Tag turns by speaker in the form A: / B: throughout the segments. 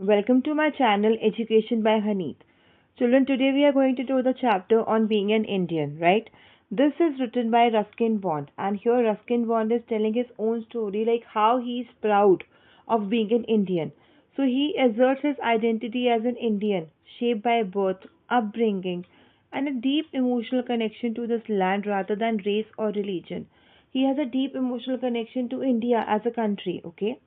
A: Welcome to my channel Education by Haneet. Children, today we are going to do the chapter on being an Indian, right? This is written by Ruskin Bond, and here Ruskin Bond is telling his own story, like how he is proud of being an Indian. So he asserts his identity as an Indian, shaped by birth, upbringing, and a deep emotional connection to this land rather than race or religion. He has a deep emotional connection to India as a country, okay?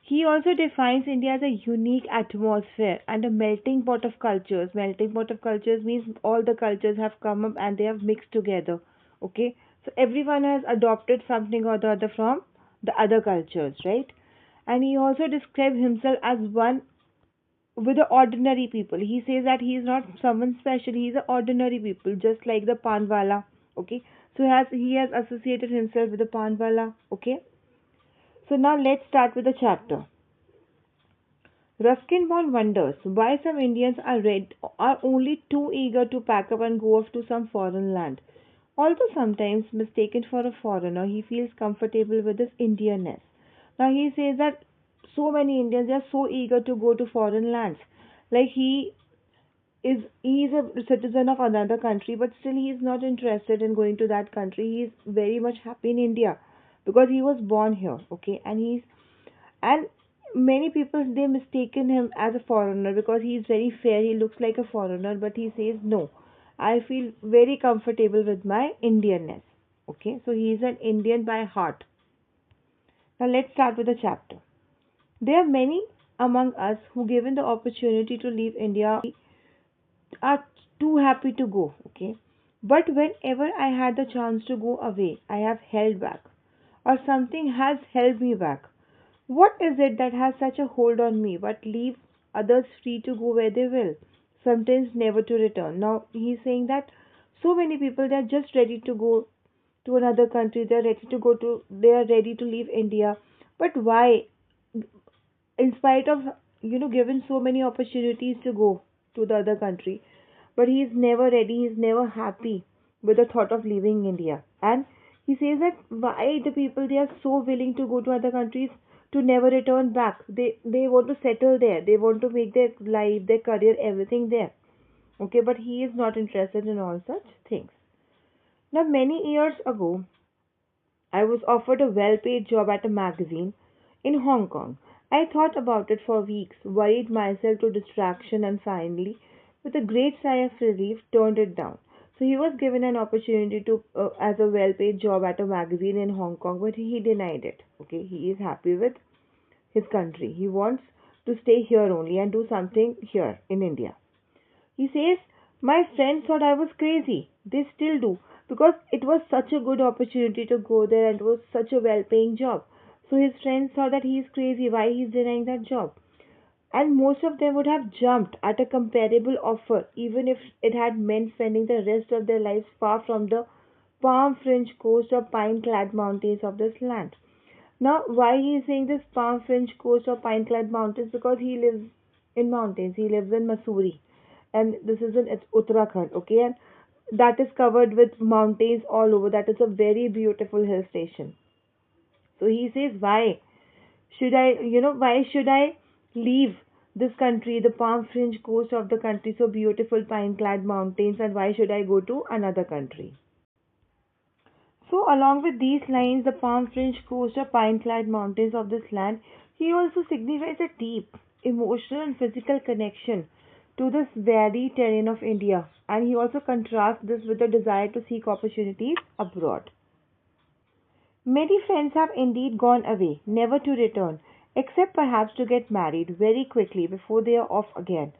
A: He also defines India as a unique atmosphere and a melting pot of cultures. Melting pot of cultures means all the cultures have come up and they have mixed together. Okay? So everyone has adopted something or the other from the other cultures, right? And he also describes himself as one with the ordinary people. He says that he is not someone special, he is an ordinary people, just like the Panwala. Okay? So he has associated himself with the Panwala. Okay? So now let's start with the chapter. Ruskin Bond wonders why some Indians are only too eager to pack up and go off to some foreign land. Although sometimes mistaken for a foreigner, he feels comfortable with his Indianness. Now he says that so many Indians are so eager to go to foreign lands. Like he is a citizen of another country, but still he is not interested in going to that country. He is very much happy in India because he was born here, okay, and many people they mistaken him as a foreigner because he is very fair, he looks like a foreigner, but he says no, I feel very comfortable with my Indianness. Okay, so he is an Indian by heart. Now let's start with the chapter. There are many among us who, given the opportunity to leave India, are too happy to go, okay, but whenever I had the chance to go away I have held back, or something has held me back. What is it that has such a hold on me but leave others free to go where they will, sometimes never to return? Now he's saying that so many people, they're just ready to go to another country, they are ready to leave India. But why, in spite of given so many opportunities to go to the other country, but he is never ready, he is never happy with the thought of leaving India. And he says that why the people, they are so willing to go to other countries to never return back. They want to settle there, they want to make their life, their career, everything there. Okay, but he is not interested in all such things. Now many years ago I was offered a well paid job at a magazine in Hong Kong. I thought about it for weeks, worried myself to distraction, and finally, with a great sigh of relief, turned it down. So he was given an opportunity to as a well paid job at a magazine in Hong Kong, but he denied it. Okay, he is happy with his country. He wants to stay here only and do something here in India. He says, my friends thought I was crazy. They still do, because it was such a good opportunity to go there and it was such a well paying job. So his friends thought that he is crazy, why he is denying that job. And most of them would have jumped at a comparable offer, even if it had meant spending the rest of their lives far from the palm fringed coast or pine clad mountains of this land. Now, why he is saying this palm fringed coast or pine clad mountains? Because he lives in mountains. He lives in Missouri, and this is in it's Uttarakhand, okay, and that is covered with mountains all over. That is a very beautiful hill station. So he says, why should I leave this country, the palm fringed coast of the country, so beautiful pine clad mountains, and why should I go to another country? So, along with these lines, the palm fringed coast or pine clad mountains of this land, he also signifies a deep emotional and physical connection to this varied terrain of India, and he also contrasts this with the desire to seek opportunities abroad. Many friends have indeed gone away, never to return, except perhaps to get married very quickly before they are off again.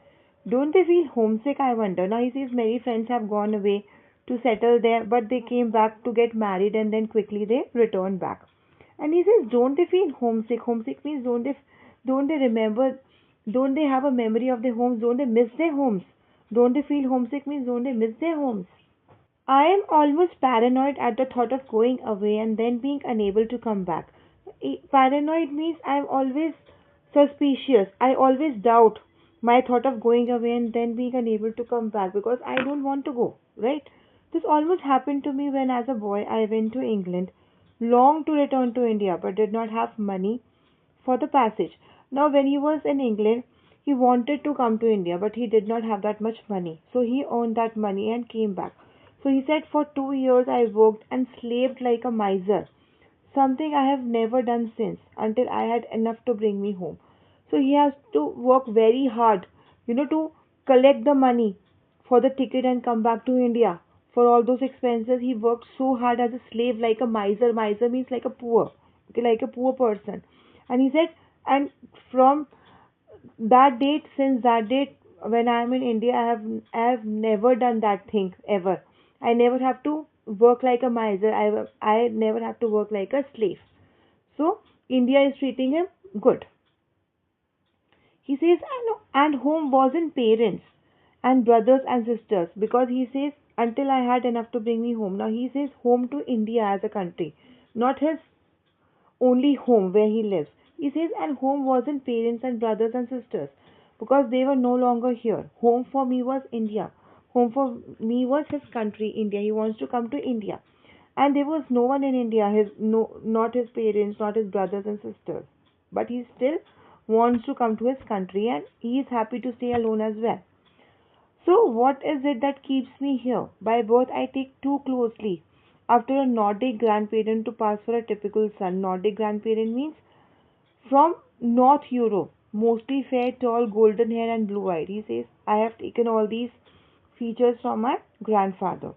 A: Don't they feel homesick, I wonder? Now he says many friends have gone away to settle there, but they came back to get married and then quickly they returned back. And he says, don't they feel homesick? Homesick means don't they remember, don't they have a memory of their homes? Don't they miss their homes? Don't they feel homesick means don't they miss their homes? I am almost paranoid at the thought of going away and then being unable to come back. Paranoid means I am always suspicious. I always doubt my thought of going away and then being unable to come back because I don't want to go, right? This almost happened to me when, as a boy, I went to England, longed to return to India, but did not have money for the passage. Now, when he was in England, He wanted to come to India, but he did not have that much money. So he earned that money and came back. So he said, for 2 years I worked and slaved like a miser, something I have never done since, until I had enough to bring me home. So he has to work very hard, to collect the money for the ticket and come back to India. For all those expenses, he worked so hard as a slave, like a miser. Miser means like a poor, okay, like a poor person. And he said, and from that date, since that date, when I am in India, I have never done that thing ever. I never have to work like a miser. I never have to work like a slave. So India is treating him good. He says, and home wasn't parents and brothers and sisters, because he says, until I had enough to bring me home. Now he says home to India as a country, not his only home where he lives. He says, and home wasn't parents and brothers and sisters, because they were no longer here. Home for me was India. Home for me was his country, India. He wants to come to India. And there was no one in India, not his parents, not his brothers and sisters. But he still wants to come to his country, and he is happy to stay alone as well. So, what is it that keeps me here? By birth, I take too closely after a Nordic grandparent to pass for a typical son. Nordic grandparent means from North Europe, mostly fair, tall, golden hair, and blue eyed. He says, I have taken all these features from my grandfather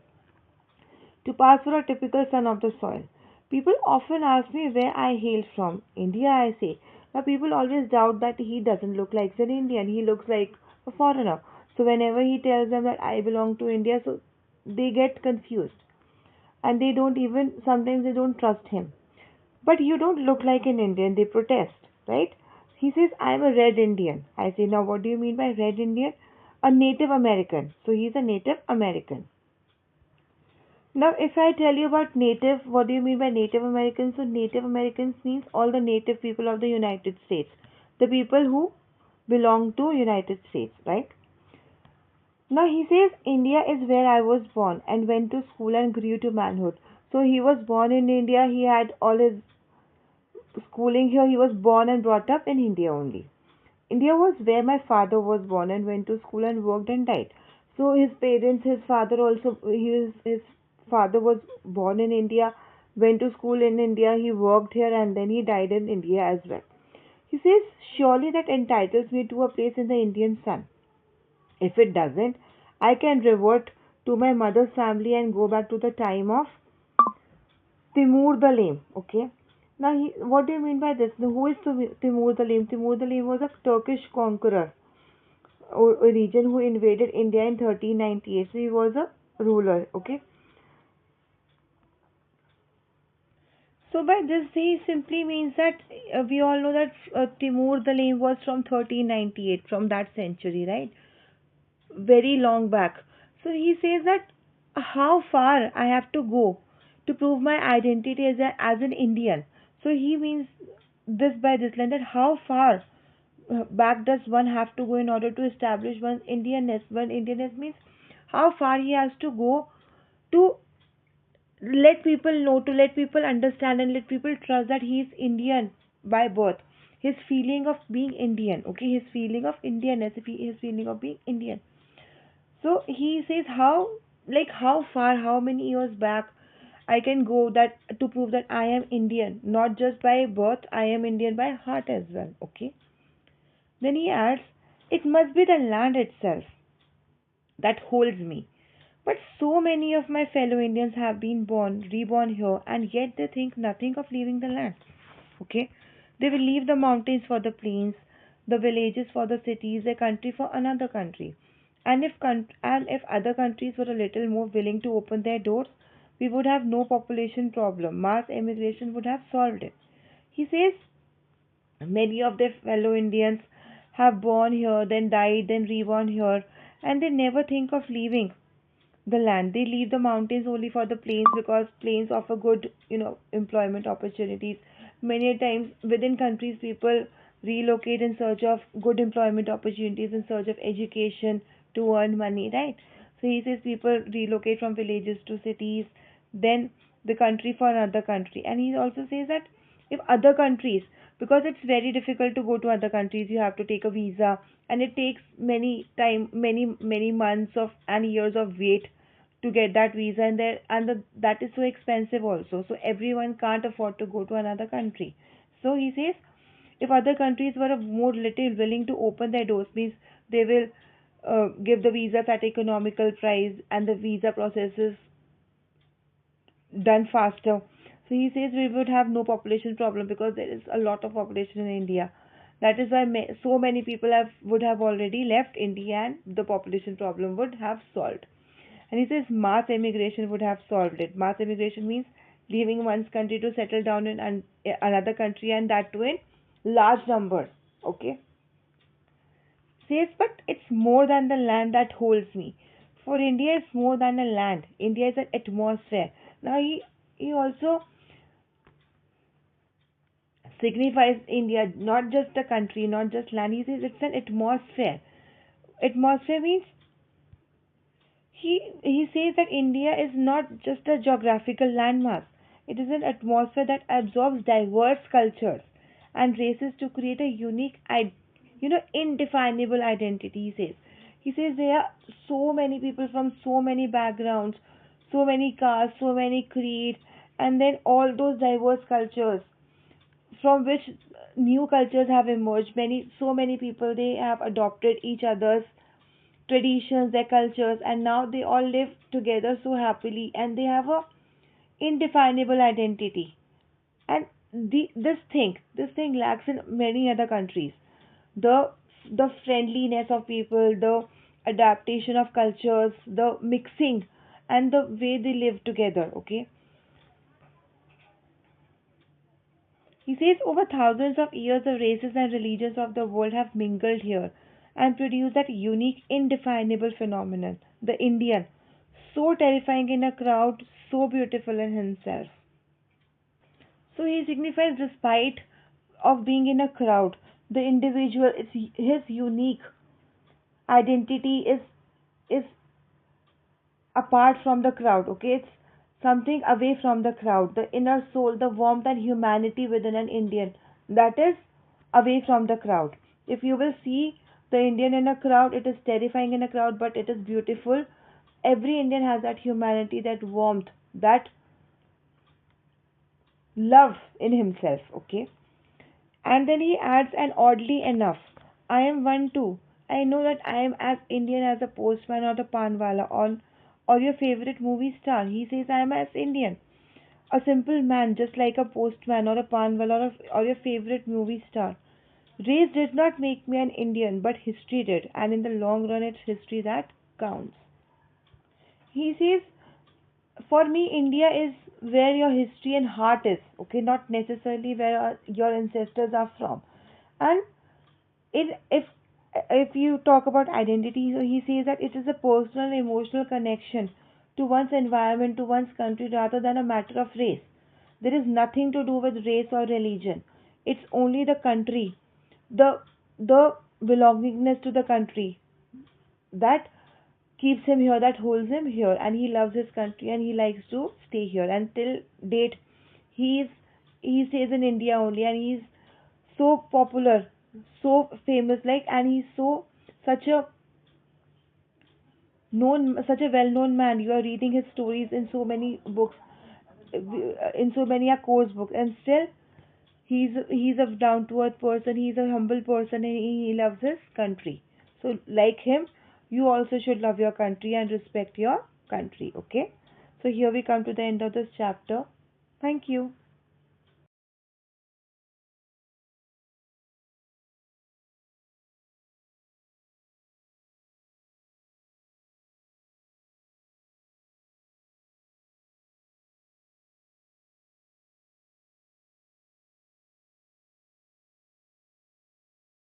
A: to pass for a typical son of the soil. People often ask me where I hail from. India, I say. Now, people always doubt that he doesn't look like an Indian, he looks like a foreigner. So, whenever he tells them that I belong to India, so they get confused, and they don't even, sometimes they don't trust him. But you don't look like an Indian, they protest, right? He says, I'm a red Indian. I say, now what do you mean by red Indian? A Native American. So he's a Native American. Now, if I tell you about native, what do you mean by Native Americans? So, Native Americans means all the native people of the United States, the people who belong to United States, right? Now, he says India is where I was born and went to school and grew to manhood. So, he was born in India. He had all his schooling here. He was born and brought up in India only. India was where my father was born and went to school and worked and died. So his parents, his father also, his father was born in India, went to school in India, he worked here, and then he died in India as well. He says, surely that entitles me to a place in the Indian sun. If it doesn't, I can revert to my mother's family and go back to the time of Timur the Lame. Okay. Now, what do you mean by this? Now, who is Timur the Lame? Timur the Lame was a Turkish conqueror or a region who invaded India in 1398. So he was a ruler. Okay. So by this, he simply means that we all know that Timur the Lame was from 1398, from that century, right? Very long back. So he says that how far I have to go to prove my identity as an Indian. So he means this by this line, that how far back does one have to go in order to establish one's Indianness. One Indianness means how far he has to go to let people know, to let people understand and let people trust that he is Indian by birth. His feeling of being Indian, okay, his feeling of Indianness, his feeling of being Indian. So he says how far, how many years back I can go that to prove that I am Indian, not just by birth, I am Indian by heart as well. Okay. Then he adds, it must be the land itself that holds me. But so many of my fellow Indians have been reborn here, and yet they think nothing of leaving the land. Okay? They will leave the mountains for the plains, the villages for the cities, a country for another country. And if other countries were a little more willing to open their doors, we would have no population problem. Mass immigration would have solved it. He says many of their fellow Indians have born here, then died, then reborn here, and they never think of leaving the land. They leave the mountains only for the plains, because plains offer good, employment opportunities. Many times within countries, people relocate in search of good employment opportunities, in search of education to earn money, right? So he says people relocate from villages to cities, then the country for another country. And he also says that if other countries because it's very difficult to go to other countries. You have to take a visa, and it takes many months of and years of wait to get that visa, and that is so expensive also. So everyone can't afford to go to another country. So he says if other countries were more little willing to open their doors, means they will give the visas at economical price and the visa process is done faster. So he says we would have no population problem because there is a lot of population in India. That is why so many people would have already left India and the population problem would have solved. And he says mass immigration would have solved it. Mass immigration means leaving one's country to settle down in another country, and that too in large numbers. Okay. Says, but it's more than the land that holds me. For India, it's more than a land. India is an atmosphere. Now he also signifies India, not just a country, not just land. He says it's an atmosphere. Atmosphere means he says that India is not just a geographical landmass. It is an atmosphere that absorbs diverse cultures and races to create a unique, indefinable identity. He says there are so many people from so many backgrounds, so many castes, so many creeds, and then all those diverse cultures from which new cultures have emerged. So many people, they have adopted each other's traditions, their cultures, and now they all live together so happily, and they have a indefinable identity. And this thing lacks in many other countries. The the friendliness of people, the adaptation of cultures, the mixing, and the way they live together. Okay, he says over thousands of years, the races and religions of the world have mingled here and produced that unique, indefinable phenomenon, the Indian, so terrifying in a crowd, so beautiful in himself. So he signifies despite of being in a crowd, the individual is his unique identity is apart from the crowd. Okay, it's something away from the crowd. The inner soul, the warmth and humanity within an Indian, that is away from the crowd. If you will see the Indian in a crowd, it is terrifying in a crowd, but it is beautiful. Every Indian has that humanity, that warmth, that love in himself. Okay. And then he adds, and oddly enough, I am one too. I know that I am as Indian as a postman or the panwala on or your favorite movie star. He says I am as Indian. A simple man just like a postman or a panwala or your favorite movie star. Race did not make me an Indian, but history did, and in the long run it's history that counts. He says for me India is where your history and heart is, okay, not necessarily where your ancestors are from. And it if you talk about identity, so he says that it is a personal emotional connection to one's environment, to one's country, rather than a matter of race. There is nothing to do with race or religion. It's only the country, the the belongingness to the country that keeps him here, that holds him here, and he loves his country and he likes to stay here. And till date, he's he stays in India only, and he's so popular, so famous, like, and he's so such a such a well-known man. You are reading his stories in so many books, in so many a course book, and still he's a down-to-earth person. He's a humble person, and he loves his country. So, like him, you also should love your country and respect your country. Okay. So here we come to the end of this chapter. Thank you.